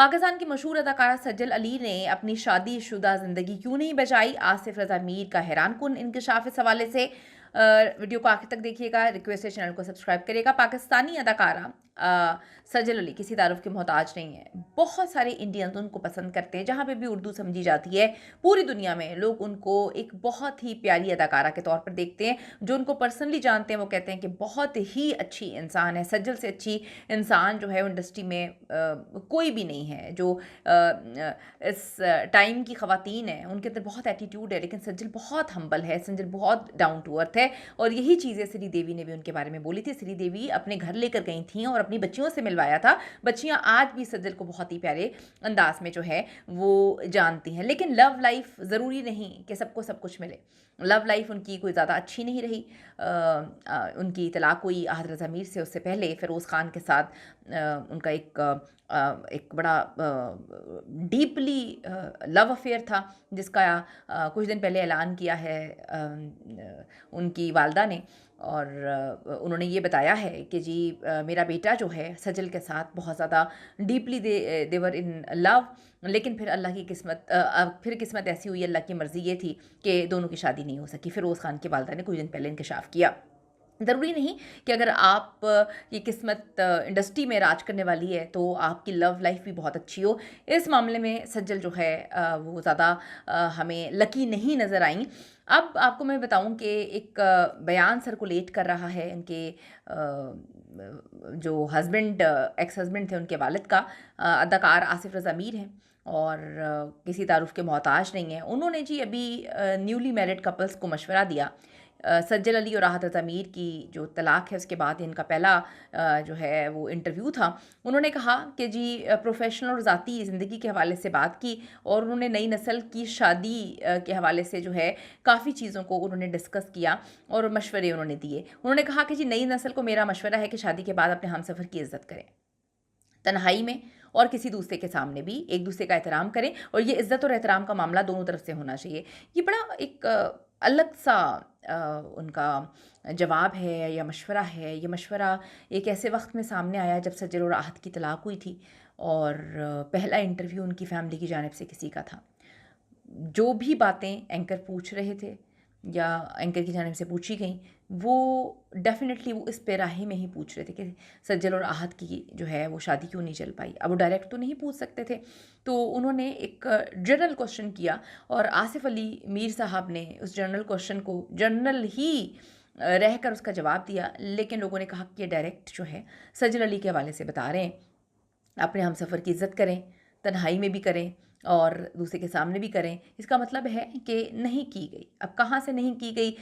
पाकिस्तान की मशहूर अदाकारा सज्जल अली ने अपनी शादीशुदा ज़िंदगी क्यों नहीं बचाई? आसिफ रज़ा मीर का हैरानकुन इंकशाफ इस हवाले से वीडियो को आखिर तक देखिएगा। रिक्वेस्ट है चैनल को सब्सक्राइब करिएगा। पाकिस्तानी अदाकारा सज्जल अली किसी तारुफ के मोहताज नहीं है। बहुत सारे इंडियंस उनको पसंद करते हैं। जहाँ पे भी उर्दू समझी जाती है पूरी दुनिया में लोग उनको एक बहुत ही प्यारी अदाकारा के तौर पर देखते हैं। जो उनको पर्सनली जानते हैं वो कहते हैं कि बहुत ही अच्छी इंसान है। सज्जल से अच्छी इंसान जो है इंडस्ट्री में कोई भी नहीं है। जो इस टाइम की ख़वातीन हैं उनके अंदर बहुत एटीट्यूड है, लेकिन सज्जल बहुत हम्बल है, सज्जल बहुत डाउन टू अर्थ है। और यही चीज़ें श्री देवी ने भी उनके बारे में बोली थी। श्री देवी अपने घर लेकर गई थी और अपनी बच्चियों से मिलवाया था। बच्चियाँ आज भी सज्जल को बहुत ही प्यारे अंदाज में जो है वो जानती हैं। लेकिन लव लाइफ ज़रूरी नहीं कि सबको सब कुछ मिले। लव लाइफ उनकी कोई ज़्यादा अच्छी नहीं रही। उनकी तलाक हुई आहद रज़ा मीर से, उससे पहले फ़िरोज़ ख़ान के साथ उनका एक बड़ा डीपली लव अफेयर था, जिसका कुछ दिन पहले ऐलान किया है उनकी वालदा ने। और उन्होंने ये बताया है कि जी मेरा बेटा जो है सजल के साथ बहुत ज़्यादा डीपली देवर इन लव। लेकिन फिर अल्लाह की किस्मत फिर किस्मत ऐसी हुई, अल्लाह की मर्ज़ी ये थी कि दोनों की शादी नहीं हो सकी। फ़िरोज़ ख़ान की वालदा ने कुछ दिन पहले इंकशाफ़ किया। ज़रूरी नहीं कि अगर आप की किस्मत इंडस्ट्री में राज करने वाली है तो आपकी लव लाइफ भी बहुत अच्छी हो। इस मामले में सज्जल जो है वो ज़्यादा हमें लकी नहीं नज़र आई। अब आपको मैं बताऊं कि एक बयान सर्कुलेट कर रहा है इनके जो हस्बैंड एक्स हस्बैंड थे उनके वालिद का। अदाकार आसिफ रज़ा मीर हैं और किसी तारुफ के मोहताज नहीं हैं। उन्होंने जी अभी न्यूली मैरिड कपल्स को मशवरा दिया। सज्जल अली और राहत रज़ा मीर की जो तलाक है उसके बाद इनका पहला जो है वो इंटरव्यू था। उन्होंने कहा कि जी प्रोफेशनल और ज़ाती ज़िंदगी के हवाले से बात की और उन्होंने नई नस्ल की शादी के हवाले से जो है काफ़ी चीज़ों को उन्होंने डिस्कस किया और मशवरे उन्होंने दिए। उन्होंने कहा कि जी नई नस्ल को मेरा मशवरा है कि शादी के बाद अपने हमसफ़र की इज़्ज़त करें, तन्हाई में और किसी दूसरे के सामने भी एक दूसरे का एहतराम करें। और ये इज़्ज़त और एहतराम का मामला दोनों तरफ से होना चाहिए। ये बड़ा एक अलग सा उनका जवाब है या मशवरा है। ये मशवरा एक ऐसे वक्त में सामने आया जब सज्जल और आहत की तलाक हुई थी और पहला इंटरव्यू उनकी फैमिली की जानिब से किसी का था। जो भी बातें एंकर पूछ रहे थे या एंकर की जानिब से पूछी गई वो डेफिनेटली वो इस पैराहे में ही पूछ रहे थे कि सज्जल और आहत की जो है वो शादी क्यों नहीं चल पाई। अब वो डायरेक्ट तो नहीं पूछ सकते थे, तो उन्होंने एक जनरल क्वेश्चन किया और आसिफ अली मीर साहब ने उस जनरल क्वेश्चन को जनरल ही रहकर उसका जवाब दिया। लेकिन लोगों ने कहा कि ये डायरेक्ट जो है सज्जल अली के हवाले से बता रहे हैं। अपने हमसफ़र की इज़्ज़त करें, तन्हाई में भी करें और दूसरे के सामने भी करें। इसका मतलब है कि नहीं की गई। अब कहाँ से नहीं की गई?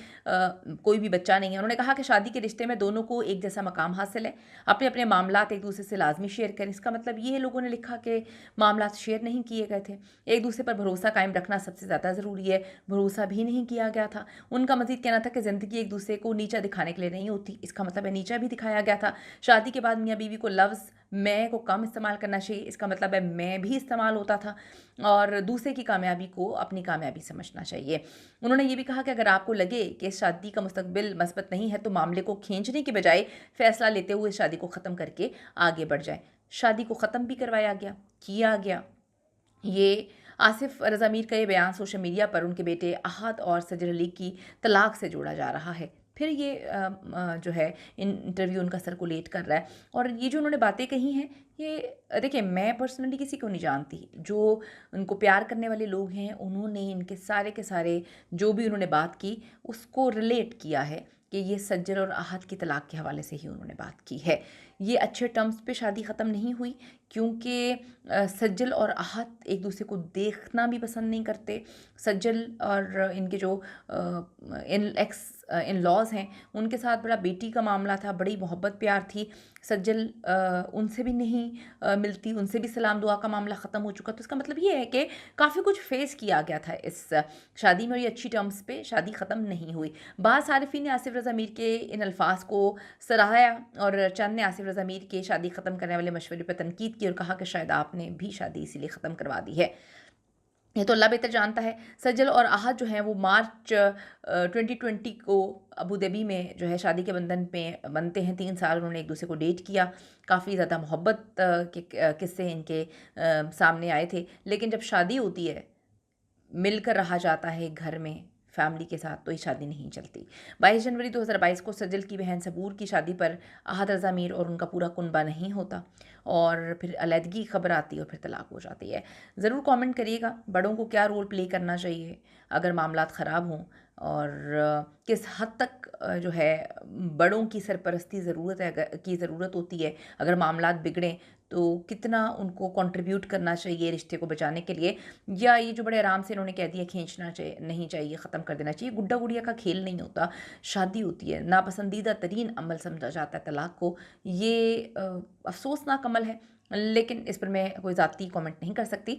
कोई भी बच्चा नहीं है। उन्होंने कहा कि शादी के रिश्ते में दोनों को एक जैसा मकाम हासिल है। अपने अपने मामलात एक दूसरे से लाजमी शेयर करें। इसका मतलब ये लोगों ने लिखा कि मामलात शेयर नहीं किए गए थे। एक दूसरे पर भरोसा कायम रखना सबसे ज़्यादा ज़रूरी है। भरोसा भी नहीं किया गया था। उनका मज़ीद कहना था कि ज़िंदगी एक दूसरे को नीचा दिखाने के लिए नहीं होती। इसका मतलब है नीचा भी दिखाया गया था। शादी के बाद मियाँ बीवी को लफ्ज़ मैं को कम इस्तेमाल करना चाहिए। इसका मतलब है मैं भी इस्तेमाल होता था और दूसरे की कामयाबी को अपनी कामयाबी समझना चाहिए। उन्होंने ये भी कहा कि अगर आपको लगे कि इस शादी का मुस्तकबिल मस्बत नहीं है तो मामले को खींचने की बजाय फ़ैसला लेते हुए शादी को ख़त्म करके आगे बढ़ जाए। शादी को ख़त्म भी करवाया गया, किया गया। ये आसिफ रज़ा मीर का ये बयान सोशल मीडिया पर उनके बेटे आहद और सज्जल अली की तलाक से जोड़ा जा रहा है। फिर ये जो है इंटरव्यू उनका सर्कुलेट कर रहा है और ये जो उन्होंने बातें कही हैं ये देखिए मैं पर्सनली किसी को नहीं जानती। जो उनको प्यार करने वाले लोग हैं उन्होंने इनके सारे के सारे जो भी उन्होंने बात की उसको रिलेट किया है कि ये सज्जल और आहत की तलाक के हवाले से ही उन्होंने बात की है। ये अच्छे टर्म्स पे शादी ख़त्म नहीं हुई क्योंकि सज्जल और आहत एक दूसरे को देखना भी पसंद नहीं करते। सज्जल और इनके जो इन लॉज हैं उनके साथ बड़ा बेटी का मामला था, बड़ी मोहब्बत प्यार थी। सज्जल उनसे भी नहीं मिलती, उनसे भी सलाम दुआ का मामला ख़त्म हो चुका। तो इसका मतलब ये है कि काफ़ी कुछ फेस किया गया था इस शादी में और ये अच्छी टर्म्स पे शादी ख़त्म नहीं हुई। बाद सारिफिन ने आसिफ रज़ा मीर के इन अल्फाज को सराहाया और चंद ने आसिफ रज़ा मीर के शादी ख़त्म करने वाले मशवरे पर तनकीद की और कहा कि शायद आपने भी शादी इसीलिए ख़त्म करवा दी है। ये तो अल्लाह बेहतर जानता है। सज्जल और आहत जो हैं वो मार्च 2020 को अबू धाबी में जो है शादी के बंधन में बनते हैं। 3 साल उन्होंने एक-दूसरे को डेट किया। काफ़ी ज़्यादा मोहब्बत के किस्से इनके सामने आए थे। लेकिन जब शादी होती है, मिलकर रहा जाता है एक घर में फैमिली के साथ, तो ये शादी नहीं चलती। 22 जनवरी 2022 को सज्जल की बहन सबूर की शादी पर आहत रज़ा मीर और उनका पूरा कुनबा नहीं होता और फिर अलहदगी की खबर आती है और फिर तलाक हो जाती है। ज़रूर कमेंट करिएगा बड़ों को क्या रोल प्ले करना चाहिए अगर मामलात ख़राब हों और किस हद तक जो है बड़ों की सरपरस्ती की ज़रूरत होती है अगर मामलात बिगड़ें, तो कितना उनको कंट्रीब्यूट करना चाहिए रिश्ते को बचाने के लिए, या ये जो बड़े आराम से इन्होंने कह दिया खींचना चाहिए नहीं चाहिए, ख़त्म कर देना चाहिए। गुड्डा गुड़िया का खेल नहीं होता, शादी होती है। नापसंदीदा तरीन अमल समझा जाता है तलाक को। ये अफसोसनाक अमल है, लेकिन इस पर मैं कोई ज़ाती कमेंट नहीं कर सकती।